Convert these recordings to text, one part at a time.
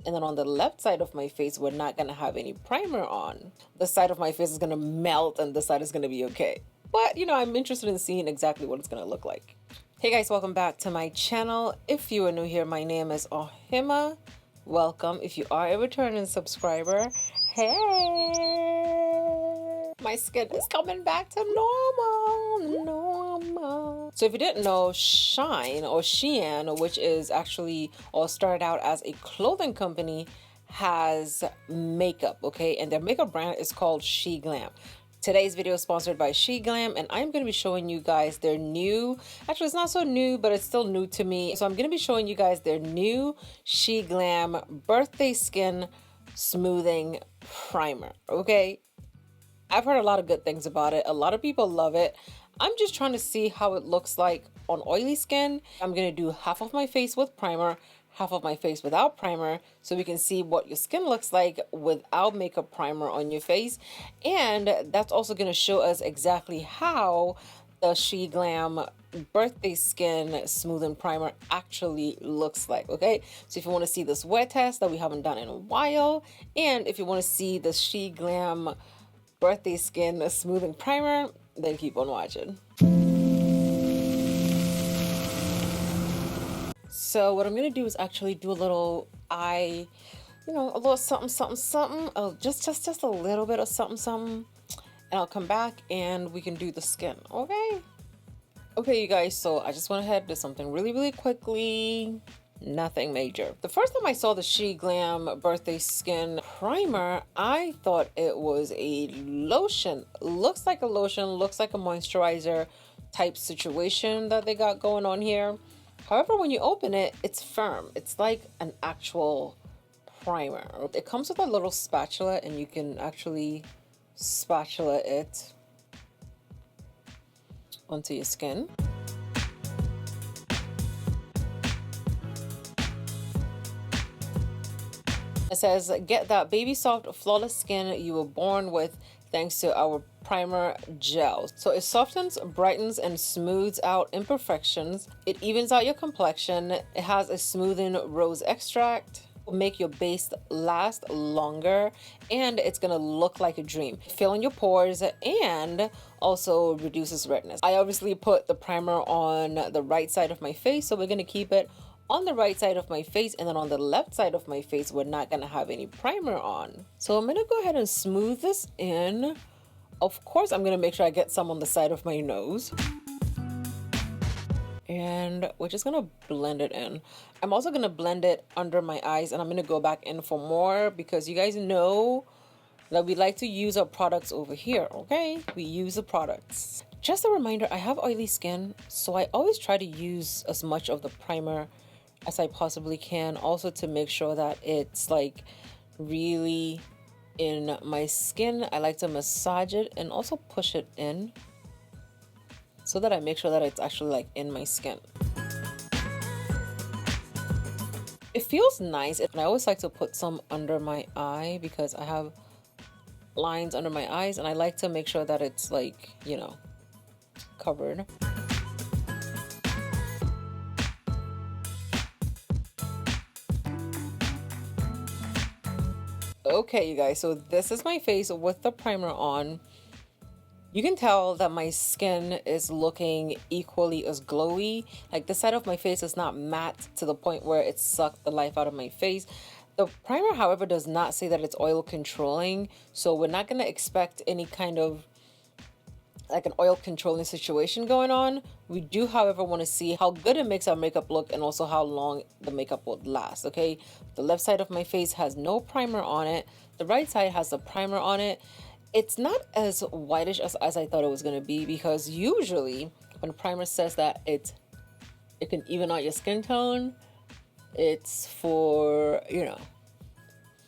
And then on the left side of my face, we're not gonna have any primer on. The side of my face is gonna melt and this side is gonna be okay. But you know, I'm interested in seeing exactly what it's gonna look like. Hey guys, welcome back to my channel. If you are new here, my name is Ohemaa. Welcome. If you are a returning subscriber, hey! My skin is coming back to normal. So if you didn't know, Shine or Shein, which is actually or started out as a clothing company, has makeup, okay? And their makeup brand is called Glam. Today's video is sponsored by Glam, and I'm going to be showing you guys their new, actually it's not so new, but it's still new to me. So I'm going to be showing you guys their new Glam Birthday Skin Smoothing Primer, okay? I've heard a lot of good things about it. A lot of people love it. I'm just trying to see how it looks like on oily skin. I'm going to do half of my face with primer, half of my face without primer, so we can see what your skin looks like without makeup primer on your face. And that's also going to show us exactly how the Glam Birthday Skin Smoothing Primer actually looks like, okay? So if you want to see this wear test that we haven't done in a while, and if you want to see the Glam Birthday Skin Smoothing Primer, then keep on watching. So what I'm gonna do is actually do a little eye, you know, a little something. Oh, just a little bit of something. And I'll come back and we can do the skin, okay? Okay, you guys, so I just went ahead and did something really quickly. Nothing major. The first time I saw the Glam Birthday Skin Primer, I thought it was a lotion. Looks like a lotion, looks like a moisturizer type situation that they got going on here. However, when you open it, it's firm. It's like an actual primer. It comes with a little spatula and you can actually spatula it onto your skin. It says, get that baby soft, flawless skin you were born with thanks to our primer gel. So it softens, brightens, and smooths out imperfections. It evens out your complexion. It has a smoothing rose extract. Make your base last longer, and it's gonna look like a dream. Fill in your pores and also reduces redness. I obviously put the primer on the right side of my face, so we're gonna keep it on the right side of my face, and then on the left side of my face we're not gonna have any primer on. So I'm gonna go ahead and smooth this in. Of course I'm gonna make sure I get some on the side of my nose, and we're just gonna blend it in. I'm also gonna blend it under my eyes, and I'm gonna go back in for more because you guys know that we like to use our products over here, okay? We use the products. Just a reminder, I have oily skin, so I always try to use as much of the primer as I possibly can, also to make sure that it's like really in my skin. I like to massage it and also push it in so that I make sure that it's actually like in my skin. It feels nice, and I always like to put some under my eye because I have lines under my eyes, and I like to make sure that it's like, you know, covered. Okay, you guys, so this is my face with the primer on. You can tell that my skin is looking equally as glowy. Like the side of my face is not matte to the point where it sucked the life out of my face. The primer, however, does not say that it's oil controlling, so we're not going to expect any kind of like an oil controlling situation going on. We do, however, want to see how good it makes our makeup look and also how long the makeup will last, okay? The left side of my face has no primer on it. The right side has the primer on it. It's not as whitish as I thought it was going to be, because usually when primer says that it can even out your skin tone, it's for, you know,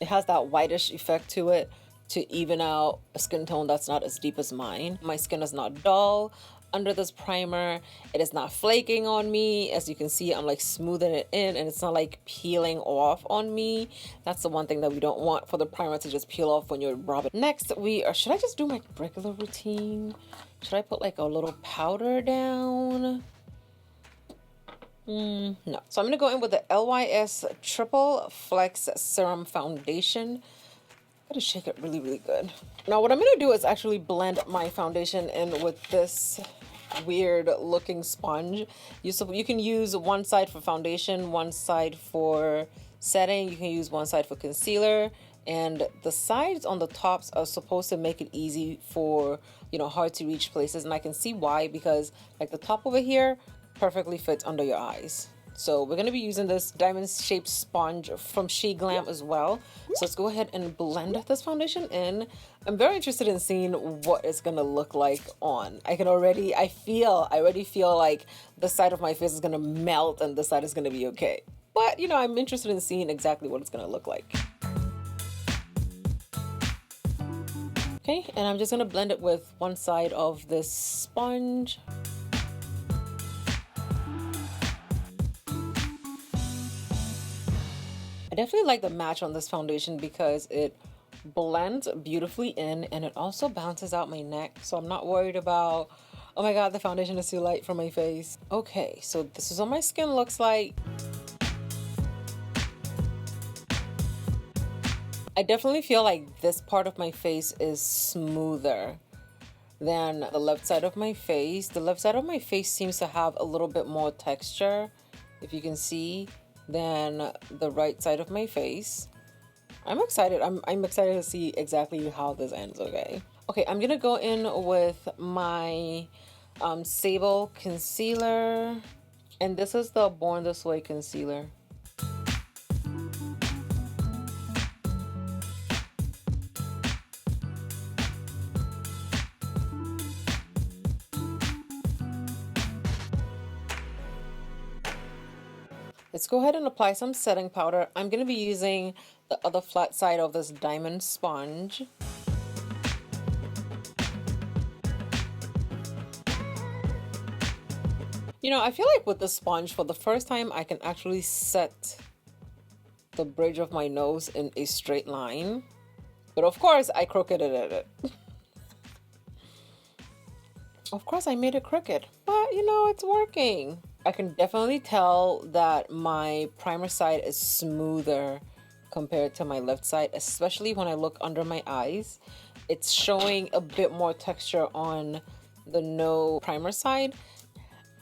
it has that whitish effect to it to even out a skin tone that's not as deep as mine. My skin is not dull under this primer. It is not flaking on me. As you can see, I'm like smoothing it in, and it's not like peeling off on me. That's the one thing that we don't want for the primer, to just peel off when you're rubbing. Next, should I just do my regular routine? Should I put like a little powder down? No. So I'm going to go in with the LYS Triple Flex Serum Foundation. Gotta shake it really, really good. Now what I'm going to do is actually blend my foundation in with this weird looking sponge. You can use one side for foundation, one side for setting. You can use one side for concealer. And the sides on the tops are supposed to make it easy for, hard to reach places. And I can see why, because like the top over here perfectly fits under your eyes. So we're going to be using this diamond shaped sponge from Glam as well. So let's go ahead and blend this foundation in. I'm very interested in seeing what it's going to look like on. I already feel like the side of my face is going to melt and the side is going to be okay. But, I'm interested in seeing exactly what it's going to look like. Okay, and I'm just going to blend it with one side of this sponge. I definitely like the match on this foundation because it blends beautifully in and it also balances out my neck. So I'm not worried about, oh my God, the foundation is too light for my face. Okay, so this is what my skin looks like. I definitely feel like this part of my face is smoother than the left side of my face. The left side of my face seems to have a little bit more texture, if you can see, than the right side of my face. I'm excited. I'm excited to see exactly how this ends, okay? Okay, I'm gonna go in with my Sable concealer. And this is the Born This Way concealer. Let's go ahead and apply some setting powder. I'm going to be using the other flat side of this diamond sponge. I feel like with the sponge, for the first time, I can actually set the bridge of my nose in a straight line. But of course, I crooked it. Of course, I made it crooked, but it's working. I can definitely tell that my primer side is smoother compared to my left side, especially when I look under my eyes. It's showing a bit more texture on the no primer side.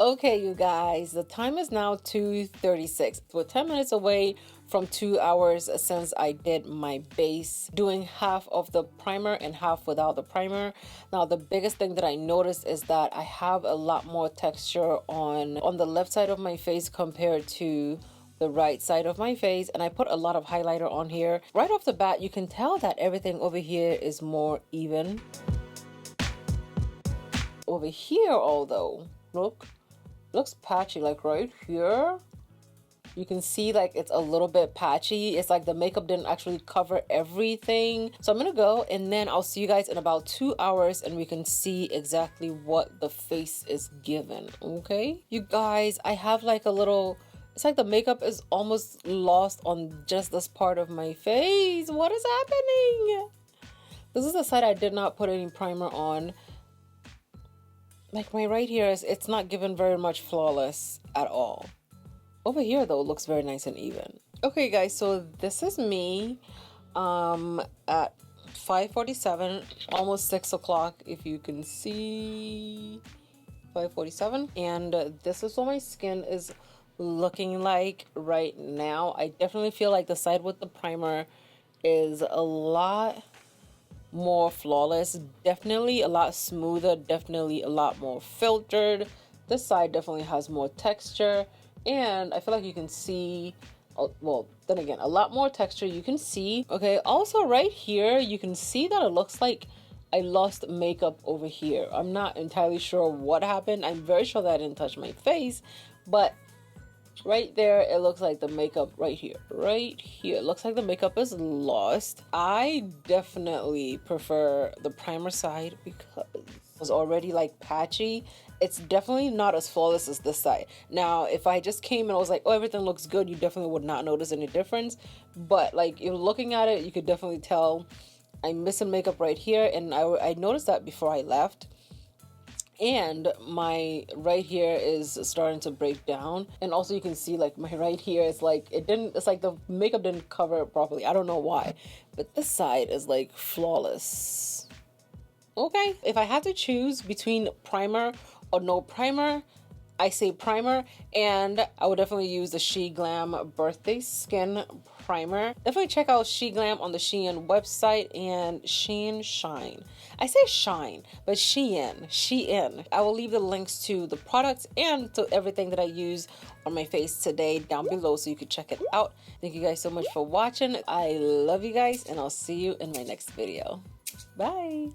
Okay, you guys, the time is now 2:36. We're 10 minutes away from 2 hours since I did my base, doing half of the primer and half without the primer. Now, the biggest thing that I noticed is that I have a lot more texture on the left side of my face compared to the right side of my face, and I put a lot of highlighter on here. Right off the bat, you can tell that everything over here is more even. Over here, although, looks patchy, like right here. You can see like it's a little bit patchy. It's like the makeup didn't actually cover everything. So I'm gonna go and then I'll see you guys in about 2 hours and we can see exactly what the face is given, okay? You guys, I have like a little, it's like the makeup is almost lost on just this part of my face. What is happening? This is the side I did not put any primer on. Like my right here, it's not given very much flawless at all. Over here though, it looks very nice and even. Okay guys, so this is me at 5:47, almost 6 o'clock if you can see. 5:47, and this is what my skin is looking like right now. I definitely feel like the side with the primer is a lot more flawless, definitely a lot smoother, definitely a lot more filtered. This side definitely has more texture, and I feel like you can see, well, then again, a lot more texture you can see. Okay, also right here you can see that it looks like I lost makeup over here. I'm not entirely sure what happened. I'm very sure that I didn't touch my face, but right there, it looks like the makeup right here, it looks like the makeup is lost. I definitely prefer the primer side because it was already like patchy. It's definitely not as flawless as this side. Now, if I just came and I was like, oh, everything looks good, you definitely would not notice any difference. But like, you're looking at it, you could definitely tell I'm missing makeup right here. And I noticed that before I left. and my right here is starting to break down. And also you can see like my right here is like, it's like the makeup didn't cover it properly. I don't know why, but this side is like flawless. Okay, if I had to choose between primer or no primer, I say primer, and I would definitely use the She Glam Birthday Skin Primer. Definitely check out She Glam on the Shein website and Shein Shine. I say Shine, but Shein. I will leave the links to the products and to everything that I use on my face today down below so you can check it out. Thank you guys so much for watching. I love you guys, and I'll see you in my next video. Bye.